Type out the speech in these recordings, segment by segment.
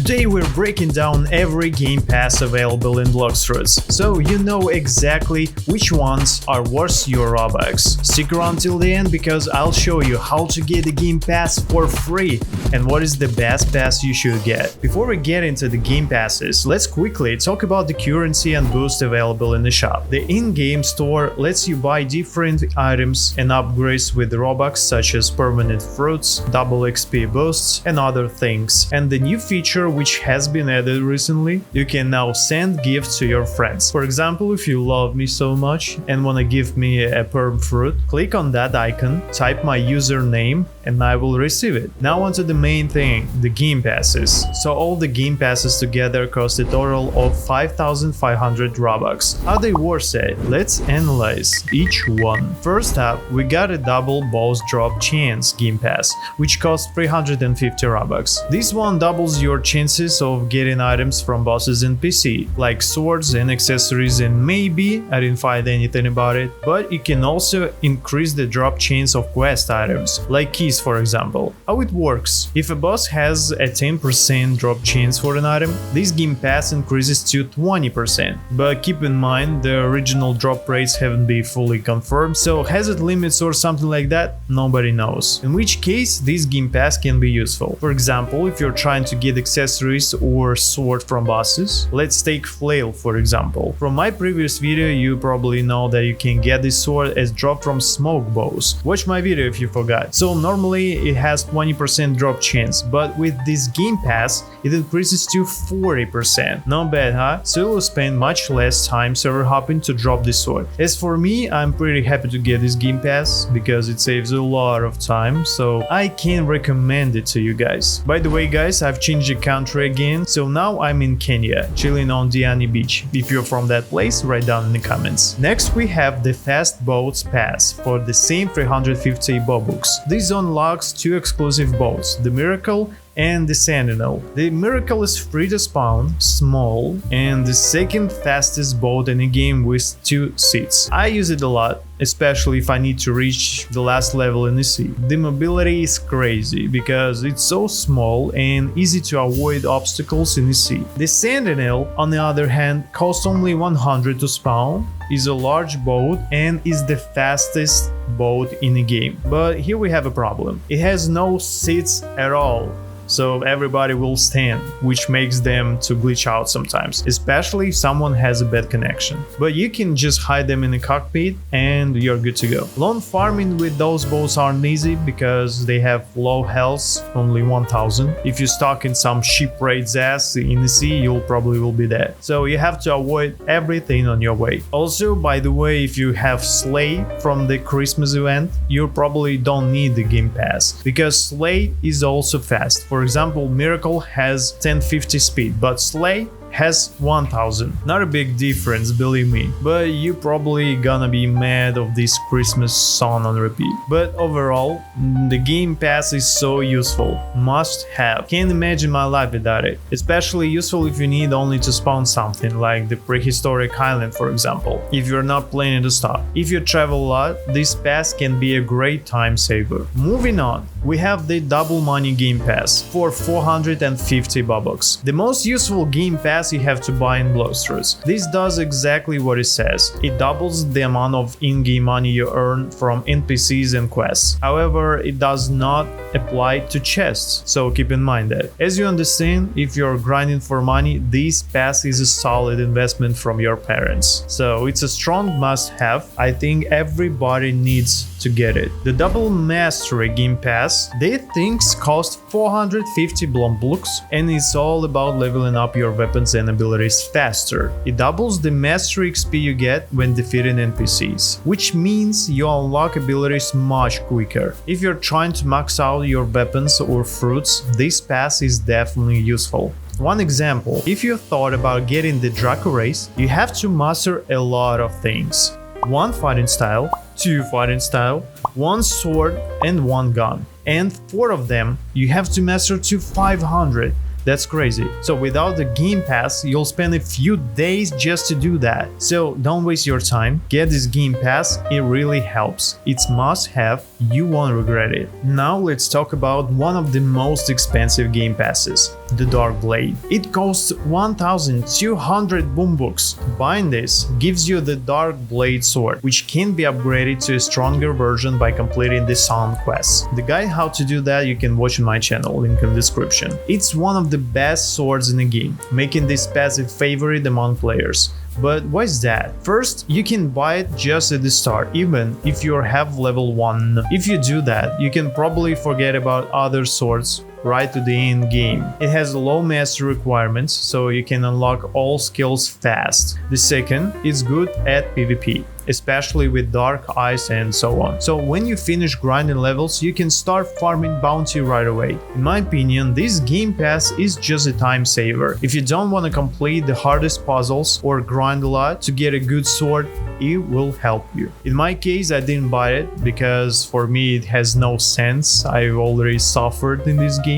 Today we're breaking down every Game Pass available in Blox Fruits, so you know exactly which ones are worth your Robux. Stick around till the end because I'll show you how to get the Game Pass for free and what is the best pass you should get. Before we get into the Game Passes, let's quickly talk about the currency and boost available in the shop. The in-game store lets you buy different items and upgrades with Robux such as permanent fruits, double XP boosts and other things. And the new feature which has been added recently, you can now send gifts to your friends. For example, if you love me so much and want to give me a perm fruit, click on that icon, type my username and I will receive it. Now onto the main thing, the Game Passes. So all the Game Passes together cost a total of 5,500 Robux. Are they worth it? Let's analyze each one. First up, we got a double boss drop chance Game Pass, which costs 350 Robux. This one doubles your chances of getting items from bosses in PC, like swords and accessories, and maybe, I didn't find anything about it, but it can also increase the drop chance of quest items, like keys for example. How it works: if a boss has a 10% drop chance for an item, this Game Pass increases to 20%, but keep in mind the original drop rates haven't been fully confirmed, so has it limits or something like that? Nobody knows. In which case, this Game Pass can be useful. For example, if you're trying to get accessories or sword from bosses. Let's take flail for example. From my previous video you probably know that you can get this sword as drop from smoke bows. Watch my video if you forgot. So normally it has 20% drop chance, but with this Game Pass it increases to 40%. Not bad, huh? So you'll spend much less time server hopping to drop this sword. As for me, I'm pretty happy to get this Game Pass because it saves a lot of time, so I can recommend it to you guys. By the way guys, I've changed the country again, so now I'm in Kenya, chilling on Diani Beach. If you're from that place, write down in the comments. Next we have the Fast Boats Pass for the same 350 Robux. This unlocks two exclusive boats, the Miracle and the Sentinel. The Miracle is free to spawn, small, and the second fastest boat in the game with 2 seats. I use it a lot, especially if I need to reach the last level in the sea. The mobility is crazy because it's so small and easy to avoid obstacles in the sea. The Sentinel, on the other hand, costs only 100 to spawn, is a large boat and is the fastest boat in the game. But here we have a problem. It has no seats at all, so everybody will stand, which makes them to glitch out sometimes, especially if someone has a bad connection. But you can just hide them in the cockpit and you're good to go. Lone farming with those boats aren't easy because they have low health, only 1000. If you're stuck in some shipwreck's ass in the sea, you'll probably will be dead. So you have to avoid everything on your way. Also, by the way, if you have Slay from the Christmas event, you probably don't need the Game Pass because Slay is also fast. For example, Miracle has 1050 speed, but Slay has 1000. Not a big difference, believe me, but you probably gonna be mad of this Christmas song on repeat. But overall, the Game Pass is so useful, must have. Can't imagine my life without it. Especially useful if you need only to spawn something like the prehistoric island for example, if you're not planning to stop. If you travel a lot, this pass can be a great time saver. Moving on, we have the double money Game Pass for 450 Robux. The most useful Game Pass you have to buy in Blox Fruits. This does exactly what it says. It doubles the amount of in-game money you earn from NPCs and quests. However, it does not apply to chests, so keep in mind that. As you understand, if you're grinding for money, this pass is a solid investment from your parents. So it's a strong must-have. I think everybody needs to get it. The Double Mastery Game Pass, they things cost 450 Blox, and it's all about leveling up your weapons and abilities faster. It doubles the mastery XP you get when defeating NPCs, which means you unlock abilities much quicker. If you're trying to max out your weapons or fruits, this pass is definitely useful. One example, if you thought about getting the Draco race, you have to master a lot of things. 1 fighting style, 2 fighting style, 1 sword and 1 gun. And 4 of them you have to master to 500. That's crazy. So without the Game Pass, you'll spend a few days just to do that. So don't waste your time. Get this Game Pass, it really helps. It's must have, you won't regret it. Now let's talk about one of the most expensive Game Passes. the Dark Blade. It costs 1200 Boombucks. Buying this gives you the Dark Blade sword, which can be upgraded to a stronger version by completing the Sound quest. The guide how to do that you can watch on my channel, link in the description. It's one of the best swords in the game, making this passive favorite among players. But why is that? First, you can buy it just at the start, even if you have level 1. If you do that, you can probably forget about other swords right to the end game. It has low mastery requirements, so you can unlock all skills fast. The second is good at PvP, especially with dark ice and so on. So when you finish grinding levels, you can start farming bounty right away. In my opinion, this game pass is just a time saver. If you don't want to complete the hardest puzzles or grind a lot to get a good sword, it will help you. In my case, I didn't buy it because for me it has no sense. I've already suffered in this game.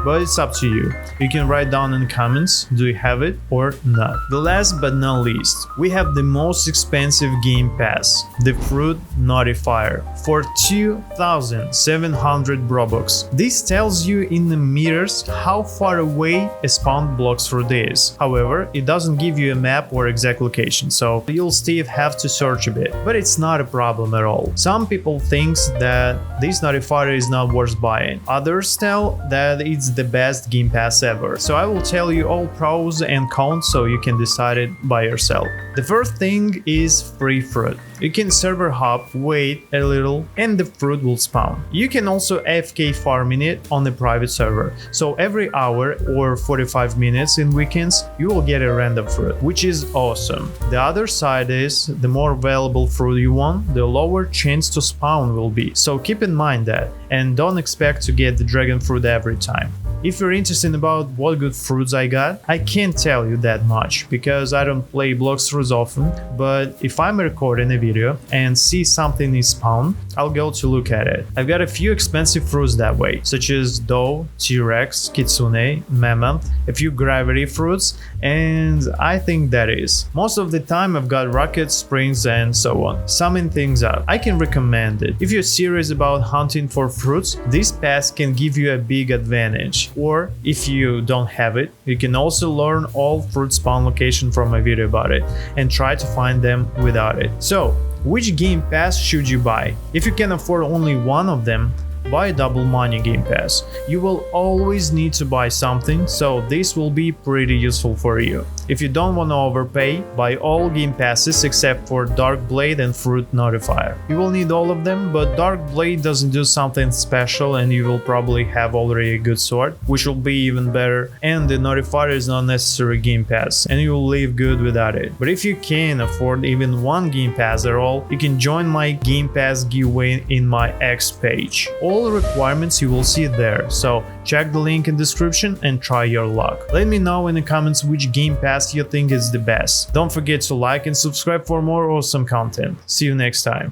But it's up to you. You can write down in the comments, do you have it or not. The last but not least, we have the most expensive game pass, the Fruit Notifier, for 2700 Robux. This tells you in the meters how far away a spawned Blox Fruit is. However, it doesn't give you a map or exact location, so you'll still have to search a bit. But it's not a problem at all. Some people think that this notifier is not worth buying. Others tell that it's the best game pass ever. So I will tell you all pros and cons so you can decide it by yourself. The first thing is free fruit. You can server hop, wait a little, and the fruit will spawn. You can also AFK farming it on the private server. So every hour or 45 minutes in weekends, you will get a random fruit, which is awesome. The other side is, the more valuable fruit you want, the lower chance to spawn will be. So keep in mind that, and don't expect to get the dragon fruit every time. If you're interested about what good fruits I got, I can't tell you that much because I don't play Blox Fruits often, but if I'm recording a video and see something is spawned, I'll go to look at it. I've got a few expensive fruits that way, such as Doe, T-Rex, Kitsune, Mammoth, a few gravity fruits, and I think that is. Most of the time I've got rockets, springs and so on. Summing things up, I can recommend it. If you're serious about hunting for fruits, this pass can give you a big advantage. Or if you don't have it, you can also learn all fruit spawn location from my video about it and try to find them without it. So, which game pass should you buy? If you can afford only one of them, buy double money game pass. You will always need to buy something, so this will be pretty useful for you. If you don't want to overpay, buy all game passes except for Dark Blade and Fruit Notifier. You will need all of them, but Dark Blade doesn't do something special and you will probably have already a good sword, which will be even better, and the Notifier is not necessary game pass and you will live good without it. But if you can afford even one game pass at all, you can join my game pass giveaway in my X page. All the requirements you will see there, so check the link in the description and try your luck. Let me know in the comments which game pass you think is the best. Don't forget to like and subscribe for more awesome content. See you next time.